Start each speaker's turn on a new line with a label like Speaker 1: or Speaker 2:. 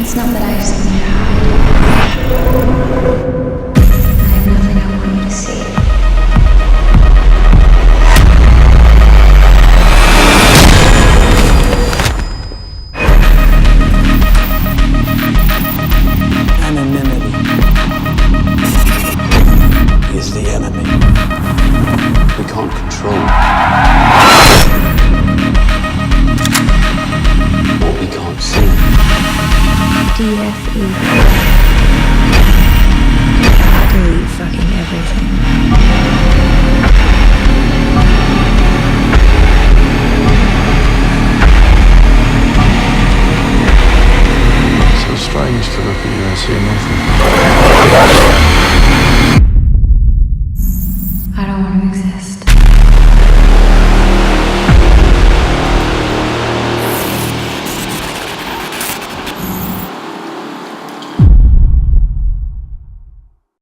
Speaker 1: It's not that I have something to hide. I have nothing I want you to see.
Speaker 2: Anonymity is the enemy. We can't control what we can't see.
Speaker 3: DFE. Delete fucking everything.
Speaker 2: So strange to look at you and see nothing.